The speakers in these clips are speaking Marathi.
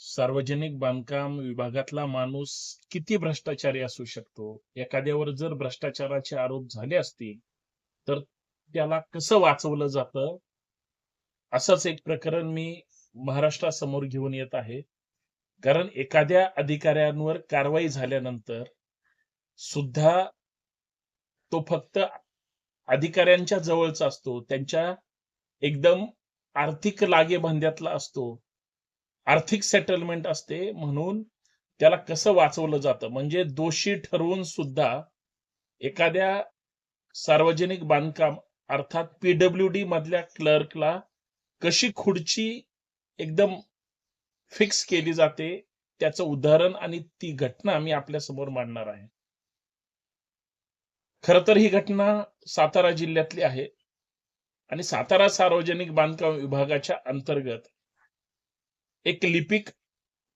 सार्वजनिक बांधकाम विभागातला माणूस किती भ्रष्टाचारी असू शकतो? एखाद्यावर जर भ्रष्टाचाराचे आरोप झाले असतील, तर त्याला कसं वाचवलं जातं? असंच एक प्रकरण मी महाराष्ट्रासमोर घेऊन येत आहे. कारण एखाद्या अधिकाऱ्यांवर कारवाई झाल्यानंतर सुद्धा तो फक्त अधिकाऱ्यांच्या जवळचा असतो. त्यांच्या एकदम आर्थिक लागेबांध्यातला असतो. आर्थिक सेटलमेंट असते म्हणून त्याला कसं वाचवलं जातं म्हणजे दोषी ठरवून सुद्धा एखाद्या सार्वजनिक बांधकाम अर्थात पीडब्ल्यूडी मधल्या क्लर्कला कशी खुर्ची एकदम फिक्स केली जाते त्याचं उदाहरण आणि ती घटना मी आपल्या समोर मांडणार आहे. खरं तर ही घटना सातारा जिल्ह्यातली आहे आणि सातारा सार्वजनिक बांधकाम विभागाच्या अंतर्गत एक लिपिक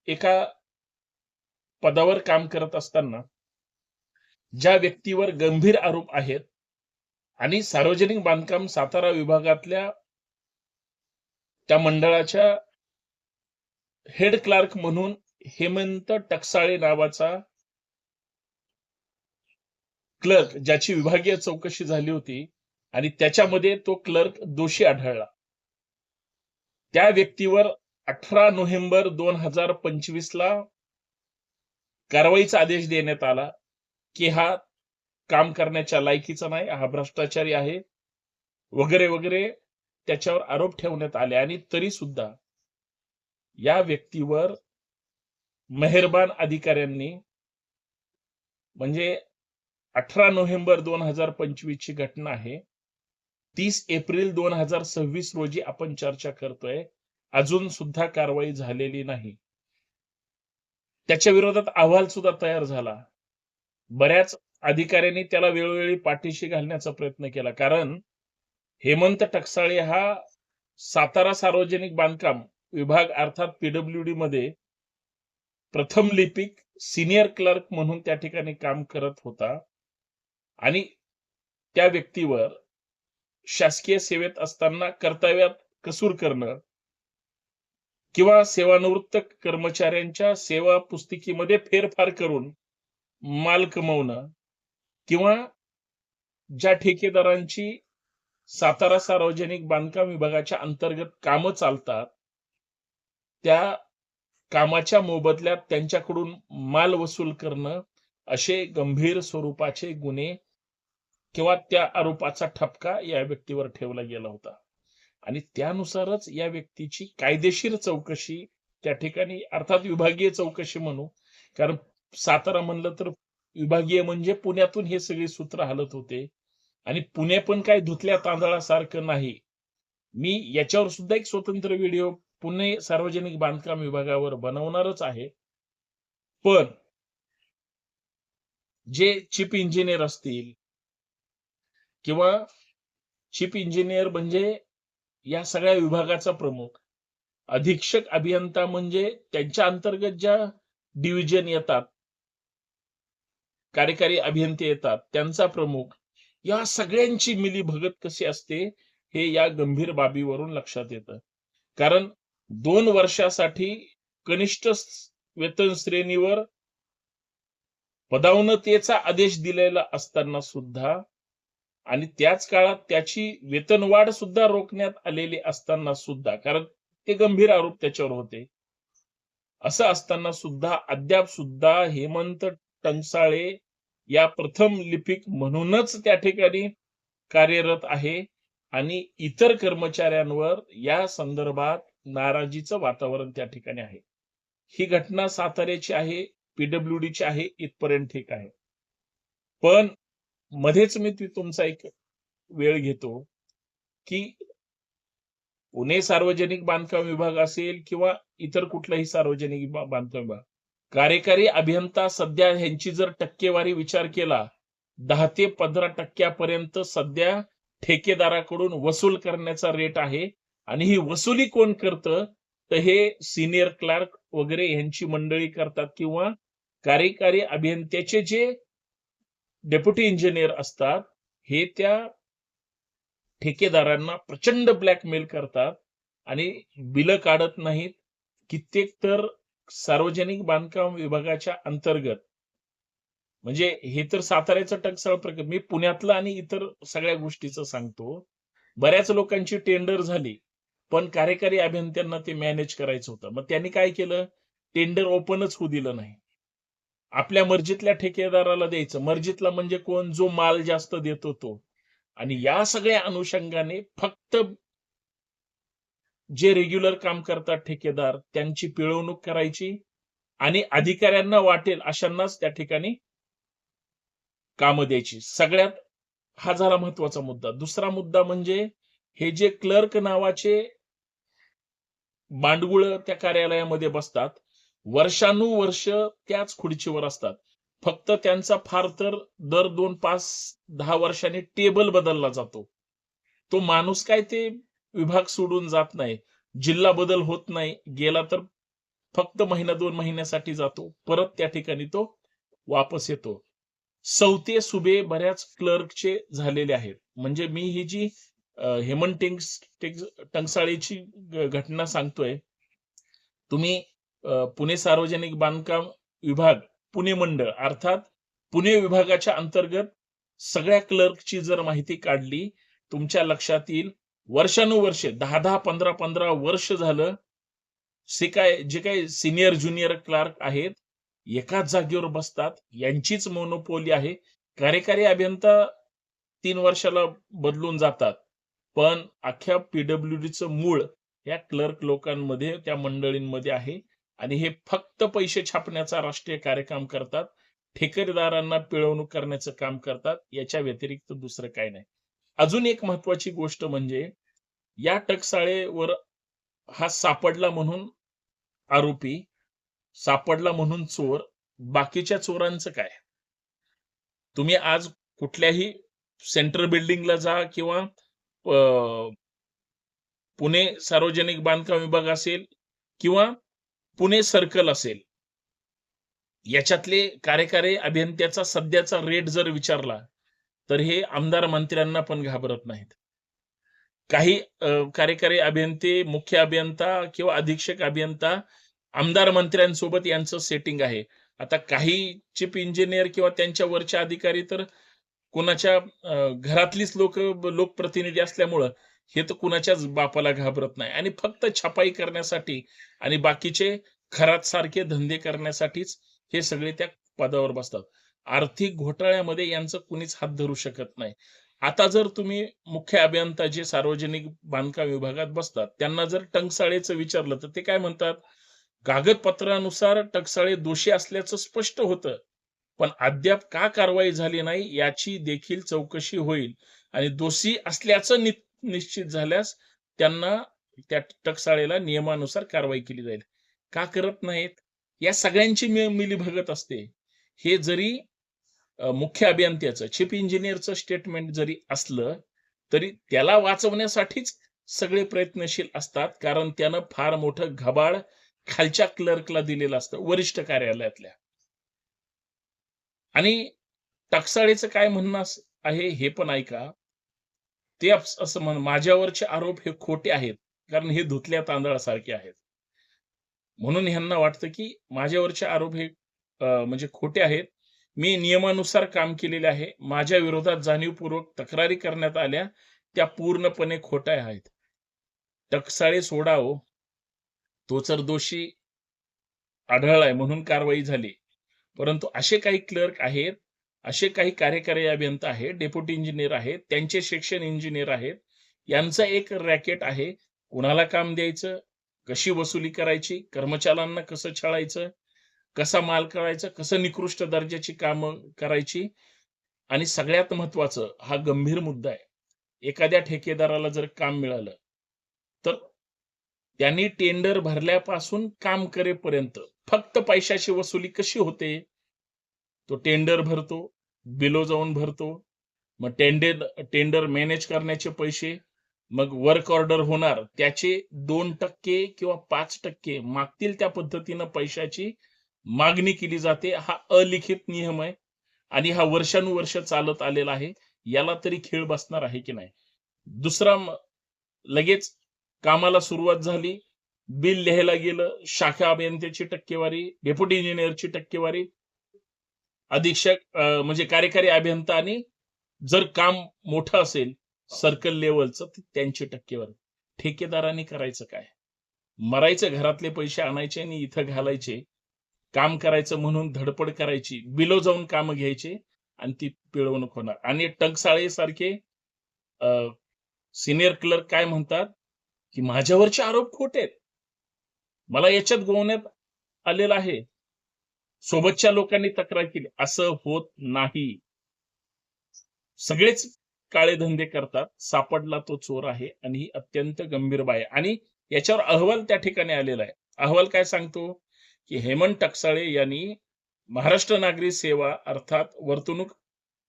एका पदावर काम करत असताना ज्या व्यक्तीवर गंभीर आरोप आहेत आणि सार्वजनिक बांधकाम सातारा विभागातल्या त्या मंडळाच्या हेड क्लार्क म्हणून हेमंत टकसाळे नावाचा क्लर्क ज्याची विभागीय चौकशी झाली होती आणि त्याच्यामध्ये तो क्लर्क दोषी आढळला. त्या व्यक्तीवर 18 नोव्हेंबर 2025 ला कारवाईचा आदेश देण्यात आला की हा काम करण्याच्या लायकीचा नाही, हा भ्रष्टाचारी आहे वगैरे वगैरे त्याच्यावर आरोप ठेवण्यात आले आणि तरी सुद्धा या व्यक्तीवर मेहरबान अधिकाऱ्यांनी म्हणजे 18 नोव्हेंबर 2025 ची घटना आहे. 30 एप्रिल 2026 रोजी आपण चर्चा करतोय. अजून सुद्धा कारवाई झालेली नाही. त्याच्या विरोधात अहवाल सुद्धा तयार झाला. बऱ्याच अधिकाऱ्यांनी त्याला वेळोवेळी पाठीशी घालण्याचा प्रयत्न केला. कारण हेमंत टकसाळे हा सातारा सार्वजनिक बांधकाम विभाग अर्थात पीडब्ल्यूडी मध्ये प्रथम लिपिक सिनियर क्लर्क म्हणून त्या ठिकाणी काम करत होता आणि त्या व्यक्तीवर शासकीय सेवेत असताना कर्तव्यात कसूर करणं किंवा सेवानिवृत्त कर्मचाऱ्यांच्या सेवा पुस्तिकेमध्ये फेरफार करून माल कमवणं किंवा ज्या ठेकेदारांची सातारा सार्वजनिक बांधकाम विभागाच्या अंतर्गत कामं चालतात त्या कामाच्या मोबदल्यात त्यांच्याकडून माल वसूल करणं असे गंभीर स्वरूपाचे गुन्हे किंवा त्या आरोपाचा ठपका या व्यक्तीवर ठेवला गेला होता आणि त्यानुसारच या व्यक्तीची कायदेशीर चौकशी त्या ठिकाणी अर्थात विभागीय चौकशी म्हणू, कारण सातारा म्हणलं तर विभागीय म्हणजे पुण्यातून हे सगळे सूत्र हलत होते आणि पुणे पण काय धुतल्या तांदळासारखं नाही. मी याच्यावर सुद्धा एक स्वतंत्र व्हिडिओ पुणे सार्वजनिक बांधकाम विभागावर बनवणारच आहे. पण जे चीफ इंजिनियर असतील किंवा चीफ इंजिनियर म्हणजे या सगळ्या विभागाचा प्रमुख, अधीक्षक अभियंता म्हणजे त्यांच्या अंतर्गत ज्या डिव्हिजन येतात, कार्यकारी अभियंते येतात त्यांचा प्रमुख, या सगळ्यांची मिलीभगत कशी असते हे या गंभीर बाबीवरून लक्षात येतं. कारण 2 वर्षासाठी कनिष्ठ वेतन श्रेणीवर पदोन्नतीचा आदेश दिलेला असताना सुद्धा आणि त्याच काळात त्याची वेतनवाढ सुद्धा रोखण्यात आलेली असताना सुद्धा, कारण ते गंभीर आरोप त्याच्यावर होते, असं असताना सुद्धा अद्याप सुद्धा हेमंत टकसाळे या प्रथम लिपिक म्हणूनच त्या ठिकाणी कार्यरत आहे आणि इतर कर्मचाऱ्यांवर या संदर्भात नाराजीचं वातावरण त्या ठिकाणी आहे. ही घटना साताऱ्याची आहे, पीडब्ल्यूडीची आहे, इथपर्यंत ठीक आहे. पण मध्येच मी तुमचा एक वेळ घेतो की पुणे सार्वजनिक बांधकाम विभाग असेल किंवा इतर कुठलाही सार्वजनिक बांधकाम विभाग, कार्यकारी अभियंता सध्या ह्यांची जर टक्केवारी विचार केला 10 ते 15% पर्यंत सध्या ठेकेदाराकडून वसूल करण्याचा रेट आहे आणि ही वसुली कोण करतं तर हे सिनियर क्लार्क वगैरे यांची मंडळी करतात किंवा कार्यकारी अभियंत्याचे जे डेप्युटी इंजिनियर असतात हे त्या ठेकेदारांना प्रचंड ब्लॅकमेल करतात आणि बिलं काढत नाहीत. कित्येक तर सार्वजनिक बांधकाम विभागाच्या अंतर्गत, म्हणजे हे तर साताऱ्याचं टकसाळ प्रकल्प, मी पुण्यातलं आणि इतर सगळ्या गोष्टीचं सांगतो. बऱ्याच लोकांची टेंडर झाली, पण कार्यकारी अभियंत्यांना ते मॅनेज करायचं होतं. मग त्यांनी काय केलं? टेंडर ओपनच होऊ दिलं नाही. आपल्या मर्जीतल्या ठेकेदाराला द्यायचं. मर्जीतला म्हणजे कोण? जो माल जास्त देतो तो. आणि या सगळ्या अनुषंगाने फक्त जे रेग्युलर काम करतात ठेकेदार, त्यांची पिळवणूक करायची आणि अधिकाऱ्यांना वाटेल अशांनाच त्या ठिकाणी कामं द्यायची. सगळ्यात हा झाला महत्वाचा मुद्दा. दुसरा मुद्दा म्हणजे हे जे क्लर्क नावाचे बांडगुळ त्या कार्यालयामध्ये बसतात, वर्षानुवर्ष त्याच खुर्चीवर असतात. फक्त त्यांचा फार तर दर 2, 5, 10 वर्षांनी टेबल बदलला जातो. तो माणूस काय ते विभाग सोडून जात नाही. जिल्हा बदल होत नाही. गेला तर फक्त महिना 2 महिन्यासाठी जातो. परत त्या ठिकाणी तो वापस येतो. सवते सुभे बऱ्याच क्लर्कचे झालेले आहेत. म्हणजे मी ही जी हेमंत टंकसाळेची घटना सांगतोय. तुम्ही पुणे सार्वजनिक बांधकाम विभाग, पुणे मंडळ अर्थात पुणे विभागाच्या अंतर्गत सगळ्या क्लर्कची जर माहिती काढली, तुमच्या लक्षात येईल वर्षानुवर्षे 10-10, 15-15 वर्ष झालं जे काही सिनियर ज्युनियर क्लार्क आहेत, एकाच जागेवर बसतात. यांचीच मोनोपोली आहे. कार्यकारी अभियंता 3 वर्षाला बदलून जातात. पण अख्ख्या पीडब्ल्यूडीचं मूळ या क्लर्क लोकांमध्ये, त्या मंडळींमध्ये आहे आणि हे फक्त पैसे छापण्याचा राष्ट्रीय कार्यक्रम करतात. ठेकेदारांना पिळवणूक करण्याचं काम करतात. याच्या व्यतिरिक्त दुसरं काही नाही. अजून एक महत्वाची गोष्ट म्हणजे या टकसाळेवर हा सापडला म्हणून आरोपी, सापडला म्हणून चोर, बाकीच्या चोरांचं काय? तुम्ही आज कुठल्याही सेंट्रल बिल्डिंगला जा किंवा पुणे सार्वजनिक बांधकाम विभाग असेल किंवा पुणे सर्कल असेल, याच्यातले कार्यकारी अभियंत्याचा सध्याचा रेट जर विचारला तर हे आमदार मंत्र्यांना पण घाबरत नाहीत. काही कार्यकारी अभियंते, मुख्य अभियंता किंवा अधीक्षक अभियंता आमदार मंत्र्यांसोबत यांचं सेटिंग आहे. आता काही चीफ इंजिनियर किंवा त्यांच्या वरचे अधिकारी तर कुणाच्या घरातलीच लोकप्रतिनिधी असल्यामुळं हे तर कुणाच्याच बापाला घाबरत नाही आणि फक्त छपाई करण्यासाठी आणि बाकीचे खरात सारखे धंदे करण्यासाठीच हे सगळे त्या पदावर बसतात. आर्थिक घोटाळ्यामध्ये यांचं कुणीच हात धरू शकत नाही. आता जर तुम्ही मुख्य अभियंता जे सार्वजनिक बांधकाम विभागात बसतात, त्यांना जर टंकसाळेचं विचारलं तर ते काय म्हणतात? कागदपत्रानुसार टकसाळे दोषी असल्याचं स्पष्ट होतं, पण अद्याप का कारवाई झाली नाही याची देखील चौकशी होईल आणि दोषी असल्याचं निश्चित झाल्यास त्यांना, त्या टकसाळेला नियमानुसार कारवाई केली जाईल. का करत नाहीत? या सगळ्यांची मिलीभगत असते. हे जरी मुख्य अभियंत्याचं, चीफ इंजिनियरचं स्टेटमेंट जरी असलं तरी त्याला वाचवण्यासाठीच सगळे प्रयत्नशील असतात, कारण त्यानं फार मोठं घबाड खालच्या क्लर्कला दिलेलं असतं, वरिष्ठ कार्यालयातल्या. आणि टकसाळेचं काय म्हणणं आहे हे पण ऐका. ते असं माझ्यावरचे आरोप हे खोटे आहेत, कारण हे धुतल्या तांदळासारखे आहेत. म्हणून ह्यांना वाटतं की माझ्यावरचे आरोप हे म्हणजे खोटे आहेत. मी नियमानुसार काम केलेले आहे. माझ्या विरोधात जाणीवपूर्वक तक्रारी करण्यात आल्या, त्या पूर्णपणे खोट्या आहेत. टकसाळे सोडाव, तो तर दोषी आढळलाय म्हणून कारवाई झाली. परंतु असे काही क्लर्क आहेत, असे काही कार्यकारी अभियंता आहेत, डेप्युटी इंजिनियर आहेत, त्यांचे सेक्शन इंजिनियर आहेत. यांचं एक रॅकेट आहे. कुणाला काम द्यायचं, कशी वसुली करायची, कर्मचाऱ्यांना कसं छळायचं, कसा माल करायचा, कसं निकृष्ट दर्जाची कामं करायची. आणि सगळ्यात महत्वाचं, हा गंभीर मुद्दा आहे. एखाद्या ठेकेदाराला जर काम मिळालं तर त्यांनी टेंडर भरल्यापासून काम करेपर्यंत फक्त पैशाची वसुली कशी होते? तो टेंडर भरतो, बिलो जाऊन भरतो, मग टेंडर मॅनेज करण्याचे पैसे, मग वर्क ऑर्डर होणार त्याचे 2% किंवा 5% मागतील त्या पद्धतीनं पैशाची मागणी केली जाते. हा अलिखित नियम आहे आणि हा वर्षानुवर्ष चालत आलेला आहे. याला तरी खेळ बसणार आहे की नाही? दुसरा, लगेच कामाला सुरुवात झाली, बिल लिहायला गेलं, शाखा अभियंत्याची टक्केवारी, डेप्युटी इंजिनियरची टक्केवारी, अधीक्षक म्हणजे कार्यकारी अभियंता, आणि जर काम मोठं असेल सर्कल लेवलचं तर त्यांची टक्केवारी. ठेकेदारांनी करायचं काय? मरायचं, घरातले पैसे आणायचे आणि इथं घालायचे. काम करायचं म्हणून धडपड करायची, बिलो जाऊन कामं घ्यायचे आणि ती पिळवणूक होणार. आणि टंकसाळे सारखे सिनियर क्लर्क काय म्हणतात, की माझ्यावरचे आरोप खोटे आहेत. मला याच्यात गोवण्यात आलेलं आहे. सोबतच्या लोकांनी तक्रार केली. असं होत नाही. सगळेच काळे धंदे करतात. सापडला तो चोर आहे आणि ही अत्यंत गंभीर बाब आहे. आणि याच्यावर अहवाल त्या ठिकाणी आलेला आहे. अहवाल काय सांगतो, की हेमंत टकसाळे यांनी महाराष्ट्र नागरी सेवा अर्थात वर्तणूक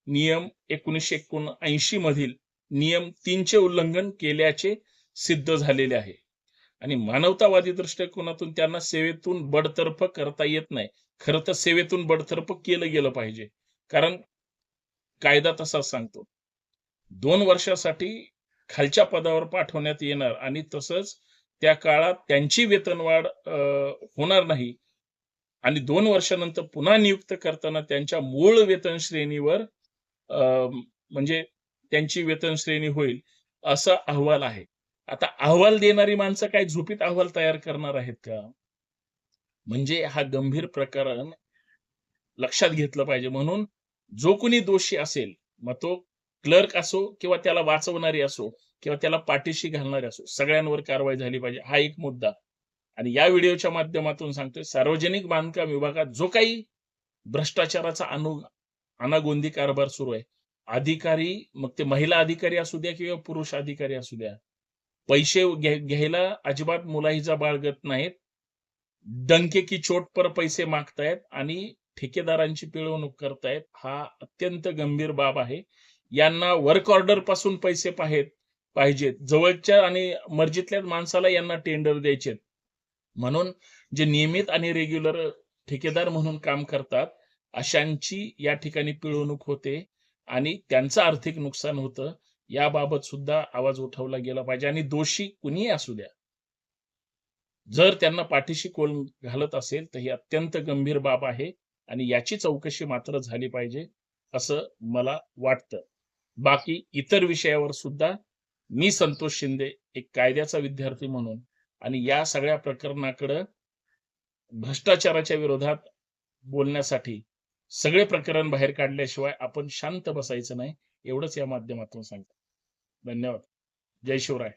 नियम 1979 मधील नियम 3 चे उल्लंघन केल्याचे सिद्ध झालेले आहे. आणि मानवतावादी दृष्टिकोनातून त्यांना सेवेतून बडतर्फ करता येत नाही. खरं तर सेवेतून बडतर्फ केलं गेलं पाहिजे. कारण कायदा तसाच सांगतो. 2 वर्षासाठी खालच्या पदावर पाठवण्यात येणार आणि तसंच त्या काळात त्यांची वेतनवाढ होणार नाही आणि 2 वर्षानंतर पुन्हा नियुक्त करताना त्यांच्या मूळ वेतन श्रेणीवर म्हणजे त्यांची वेतन श्रेणी होईल, असा अहवाल आहे. आता अहवाल देणारी माणसं काय झोपीत अहवाल तयार करणार आहेत का? म्हणजे हा गंभीर प्रकरण लक्षात घेतलं पाहिजे. म्हणून जो कोणी दोषी असेल, मग तो क्लर्क असो किंवा त्याला वाचवणारी असो किंवा त्याला पाठीशी घालणारे असो, सगळ्यांवर कारवाई झाली पाहिजे. हा एक मुद्दा. आणि या व्हिडिओच्या माध्यमातून सांगतोय, सार्वजनिक बांधकाम विभागात जो काही भ्रष्टाचाराचा अनागोंदी कारभार सुरू आहे, अधिकारी, मग ते महिला अधिकारी असू द्या किंवा पुरुष अधिकारी असू द्या, पैसे घ्यायला अजिबात मुलाहिजा बाळगत नाहीत. डंके की चोट पर पैसे मागतायत आणि ठेकेदारांची पिळवणूक करतायत. हा अत्यंत गंभीर बाब आहे. यांना वर्क ऑर्डर पासून पैसे पाहिजेत. जवळच्या आणि मर्जीतल्या माणसाला यांना टेंडर द्यायचे. म्हणून जे नियमित आणि रेग्युलर ठेकेदार म्हणून काम करतात, अशांची या ठिकाणी पिळवणूक होते आणि त्यांचं आर्थिक नुकसान होतं. याबाबत सुद्धा आवाज उठवला गेला पाहिजे आणि दोषी कुणीही असू द्या, जर त्यांना पाठीशी कोण घालत असेल तर ही अत्यंत गंभीर बाब आहे आणि याची चौकशी मात्र झाली पाहिजे, असं मला वाटतं. बाकी इतर विषयावर सुद्धा मी संतोष शिंदे एक कायद्याचा विद्यार्थी म्हणून आणि या सगळ्या प्रकरणाकडे भ्रष्टाचाराच्या विरोधात बोलण्यासाठी सगळे प्रकरण बाहेर काढल्याशिवाय आपण शांत बसायचं नाही, एवढंच या माध्यमातून सांगतो. धन्यवाद. जय शिवराय.